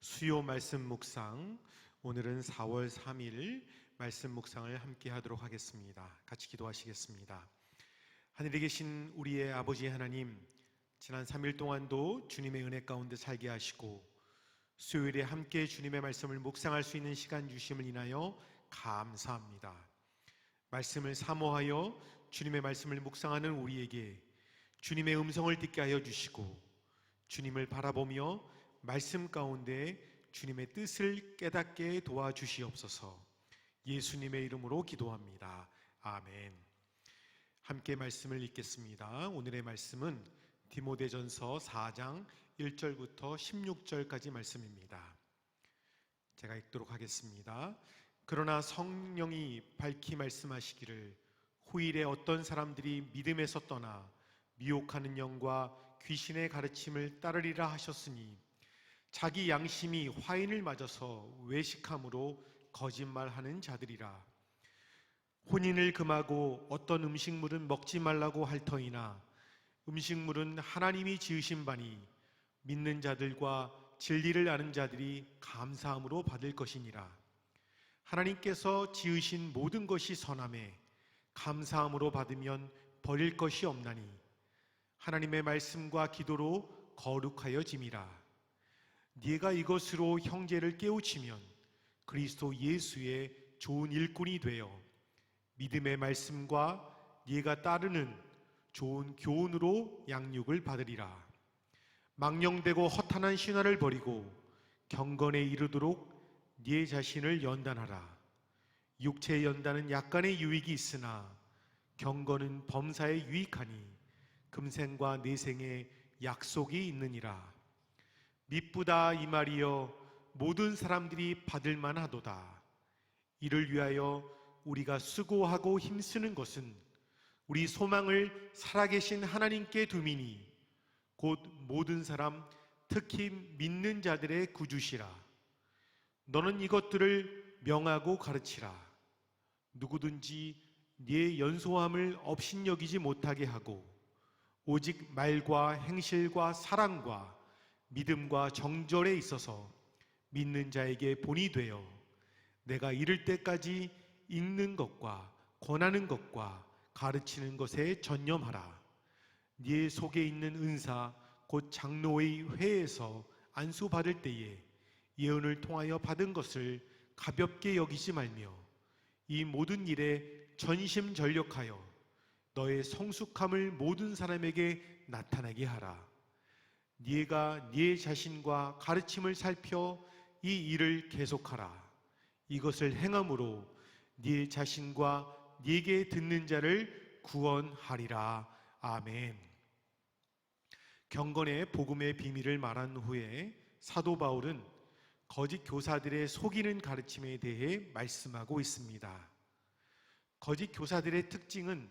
수요 말씀 묵상, 오늘은 4월 3일 말씀 묵상을 함께 하도록 하겠습니다. 같이 기도하시겠습니다. 하늘에 계신 우리의 아버지 하나님, 지난 3일 동안도 주님의 은혜 가운데 살게 하시고 수요일에 함께 주님의 말씀을 묵상할 수 있는 시간 주심을 인하여 감사합니다. 말씀을 사모하여 주님의 말씀을 묵상하는 우리에게 주님의 음성을 듣게 하여 주시고, 주님을 바라보며 말씀 가운데 주님의 뜻을 깨닫게 도와주시옵소서. 예수님의 이름으로 기도합니다. 아멘. 함께 말씀을 읽겠습니다. 오늘의 말씀은 디모데전서 4장 1절부터 16절까지 말씀입니다. 제가 읽도록 하겠습니다. 그러나 성령이 밝히 말씀하시기를 후일에 어떤 사람들이 믿음에서 떠나 미혹하는 영과 귀신의 가르침을 따르리라 하셨으니 자기 양심이 화인을 맞아서 외식함으로 거짓말하는 자들이라. 혼인을 금하고 어떤 음식물은 먹지 말라고 할 터이나 음식물은 하나님이 지으신 바니 믿는 자들과 진리를 아는 자들이 감사함으로 받을 것이니라. 하나님께서 지으신 모든 것이 선하매 감사함으로 받으면 버릴 것이 없나니 하나님의 말씀과 기도로 거룩하여짐이라. 네가 이것으로 형제를 깨우치면 그리스도 예수의 좋은 일꾼이 되어 믿음의 말씀과 네가 따르는 좋은 교훈으로 양육을 받으리라. 망령되고 허탄한 신화를 버리고 경건에 이르도록 네 자신을 연단하라. 육체의 연단은 약간의 유익이 있으나 경건은 범사에 유익하니 금생과 내생에 약속이 있느니라. 미쁘다 이 말이여 모든 사람들이 받을 만하도다. 이를 위하여 우리가 수고하고 힘쓰는 것은 우리 소망을 살아계신 하나님께 두미니 곧 모든 사람 특히 믿는 자들의 구주시라. 너는 이것들을 명하고 가르치라. 누구든지 네 연소함을 업신여기지 못하게 하고 오직 말과 행실과 사랑과 믿음과 정절에 있어서 믿는 자에게 본이 되어 내가 이를 때까지 읽는 것과 권하는 것과 가르치는 것에 전념하라. 네 속에 있는 은사 곧 장로의 회에서 안수받을 때에 예언을 통하여 받은 것을 가볍게 여기지 말며 이 모든 일에 전심전력하여 너의 성숙함을 모든 사람에게 나타나게 하라. 네가 네 자신과 가르침을 살펴 이 일을 계속하라. 이것을 행함으로 네 자신과 네게 듣는 자를 구원하리라. 아멘. 경건의 복음의 비밀을 말한 후에 사도 바울은 거짓 교사들의 속이는 가르침에 대해 말씀하고 있습니다. 거짓 교사들의 특징은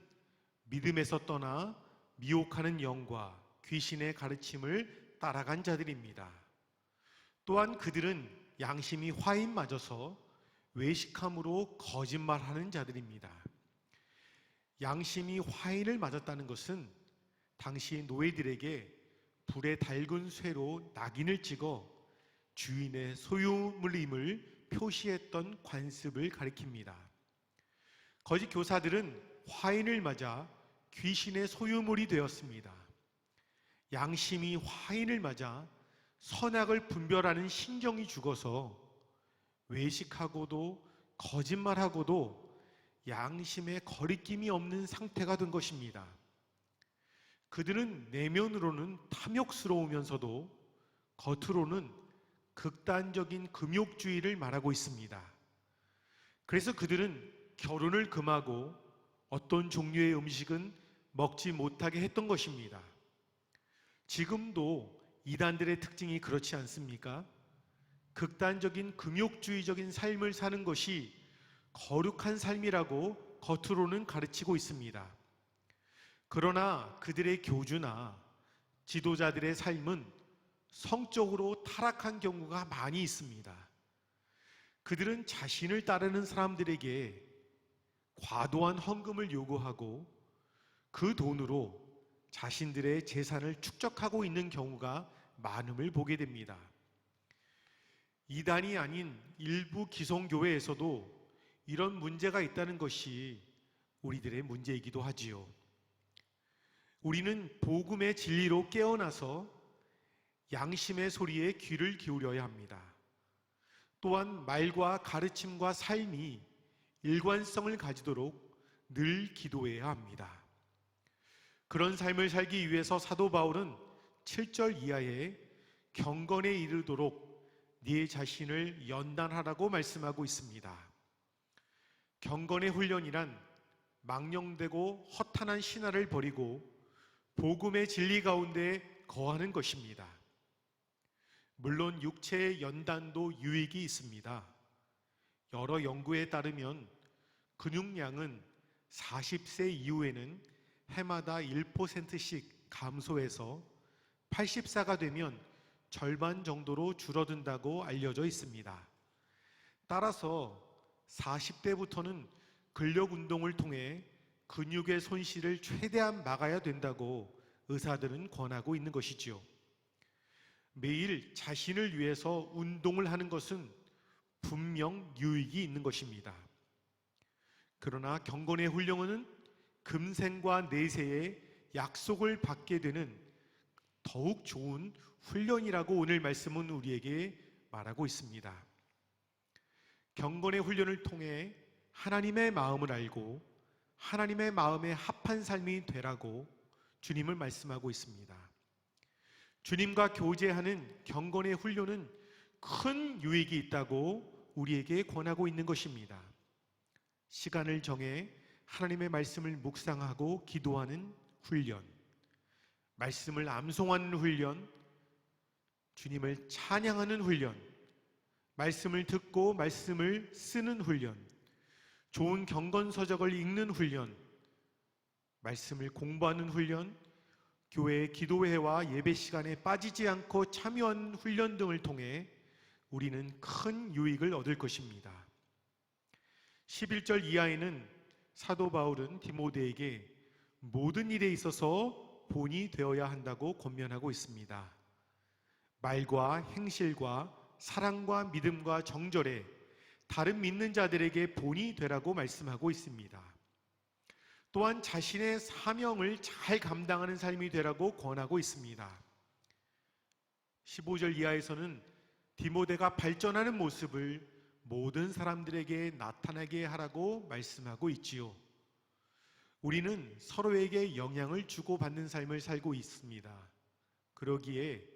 믿음에서 떠나 미혹하는 영과 귀신의 가르침을 따라간 자들입니다. 또한 그들은 양심이 화인 맞아서 외식함으로 거짓말하는 자들입니다. 양심이 화인을 맞았다는 것은 당시 노예들에게 불에 달군 쇠로 낙인을 찍어 주인의 소유물임을 표시했던 관습을 가리킵니다. 거짓 교사들은 화인을 맞아 귀신의 소유물이 되었습니다. 양심이 화인을 맞아 선악을 분별하는 신경이 죽어서 외식하고도 거짓말하고도 양심에 거리낌이 없는 상태가 된 것입니다. 그들은 내면으로는 탐욕스러우면서도 겉으로는 극단적인 금욕주의를 말하고 있습니다. 그래서 그들은 결혼을 금하고 어떤 종류의 음식은 먹지 못하게 했던 것입니다. 지금도 이단들의 특징이 그렇지 않습니까? 극단적인 금욕주의적인 삶을 사는 것이 거룩한 삶이라고 겉으로는 가르치고 있습니다. 그러나 그들의 교주나 지도자들의 삶은 성적으로 타락한 경우가 많이 있습니다. 그들은 자신을 따르는 사람들에게 과도한 헌금을 요구하고 그 돈으로 자신들의 재산을 축적하고 있는 경우가 많음을 보게 됩니다. 이단이 아닌 일부 기성교회에서도 이런 문제가 있다는 것이 우리들의 문제이기도 하지요. 우리는 복음의 진리로 깨어나서 양심의 소리에 귀를 기울여야 합니다. 또한 말과 가르침과 삶이 일관성을 가지도록 늘 기도해야 합니다. 그런 삶을 살기 위해서 사도 바울은 7절 이하에 경건에 이르도록 네 자신을 연단하라고 말씀하고 있습니다. 경건의 훈련이란 망령되고 허탄한 신화를 버리고 복음의 진리 가운데 거하는 것입니다. 물론 육체의 연단도 유익이 있습니다. 여러 연구에 따르면 근육량은 40세 이후에는 해마다 1%씩 감소해서 80세가 되면 절반 정도로 줄어든다고 알려져 있습니다. 따라서 40대부터는 근력 운동을 통해 근육의 손실을 최대한 막아야 된다고 의사들은 권하고 있는 것이지요. 매일 자신을 위해서 운동을 하는 것은 분명 유익이 있는 것입니다. 그러나 경건의 훈련은 금생과 내세의 약속을 받게 되는 더욱 좋은 훈련이라고 오늘 말씀은 우리에게 말하고 있습니다. 경건의 훈련을 통해 하나님의 마음을 알고 하나님의 마음에 합한 삶이 되라고 주님을 말씀하고 있습니다. 주님과 교제하는 경건의 훈련은 큰 유익이 있다고 우리에게 권하고 있는 것입니다. 시간을 정해 하나님의 말씀을 묵상하고 기도하는 훈련, 말씀을 암송하는 훈련, 주님을 찬양하는 훈련, 말씀을 듣고 말씀을 쓰는 훈련, 좋은 경건서적을 읽는 훈련, 말씀을 공부하는 훈련, 교회의 기도회와 예배 시간에 빠지지 않고 참여하는 훈련 등을 통해 우리는 큰 유익을 얻을 것입니다. 11절 이하에는 사도 바울은 디모데에게 모든 일에 있어서 본이 되어야 한다고 권면하고 있습니다. 말과 행실과 사랑과 믿음과 정절에 다른 믿는 자들에게 본이 되라고 말씀하고 있습니다. 또한 자신의 사명을 잘 감당하는 삶이 되라고 권하고 있습니다. 15절 이하에서는 디모데가 발전하는 모습을 모든 사람들에게 나타나게 하라고 말씀하고 있지요. 우리는 서로에게 영향을 주고받는 삶을 살고 있습니다. 그러기에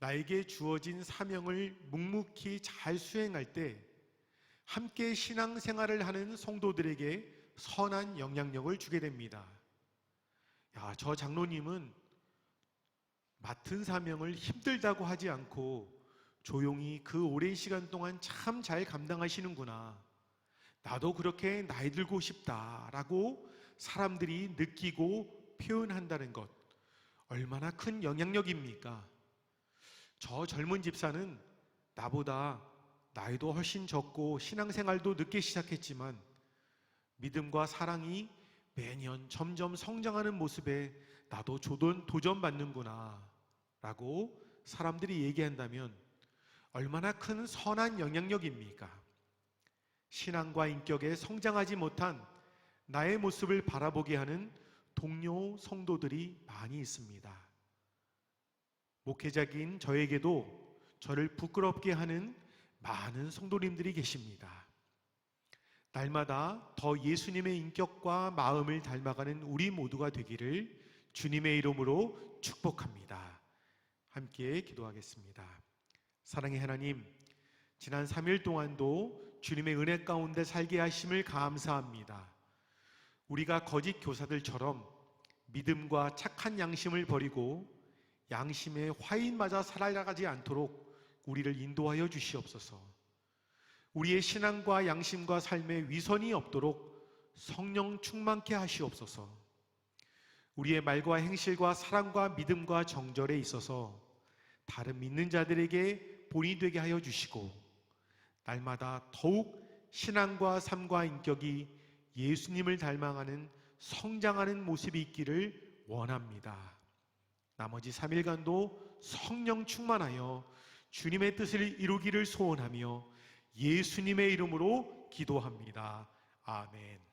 나에게 주어진 사명을 묵묵히 잘 수행할 때 함께 신앙생활을 하는 성도들에게 선한 영향력을 주게 됩니다. 야, 저 장로님은 맡은 사명을 힘들다고 하지 않고 조용히 그 오랜 시간 동안 참 잘 감당하시는구나. 나도 그렇게 나이 들고 싶다라고 사람들이 느끼고 표현한다는 것, 얼마나 큰 영향력입니까? 저 젊은 집사는 나보다 나이도 훨씬 적고 신앙생활도 늦게 시작했지만 믿음과 사랑이 매년 점점 성장하는 모습에 나도 도전받는구나 라고 사람들이 얘기한다면 얼마나 큰 선한 영향력입니까? 신앙과 인격에 성장하지 못한 나의 모습을 바라보게 하는 동료 성도들이 많이 있습니다. 목회자인 저에게도 저를 부끄럽게 하는 많은 성도님들이 계십니다. 날마다 더 예수님의 인격과 마음을 닮아가는 우리 모두가 되기를 주님의 이름으로 축복합니다. 함께 기도하겠습니다. 사랑의 하나님, 지난 3일 동안도 주님의 은혜 가운데 살게 하심을 감사합니다. 우리가 거짓 교사들처럼 믿음과 착한 양심을 버리고 양심에 화인 맞아 살아가지 않도록 우리를 인도하여 주시옵소서. 우리의 신앙과 양심과 삶에 위선이 없도록 성령 충만케 하시옵소서. 우리의 말과 행실과 사랑과 믿음과 정절에 있어서 다른 믿는 자들에게 본이 되게 하여 주시고 날마다 더욱 신앙과 삶과 인격이 예수님을 닮아가는 성장하는 모습이 있기를 원합니다. 나머지 3일간도 성령 충만하여 주님의 뜻을 이루기를 소원하며 예수님의 이름으로 기도합니다. 아멘.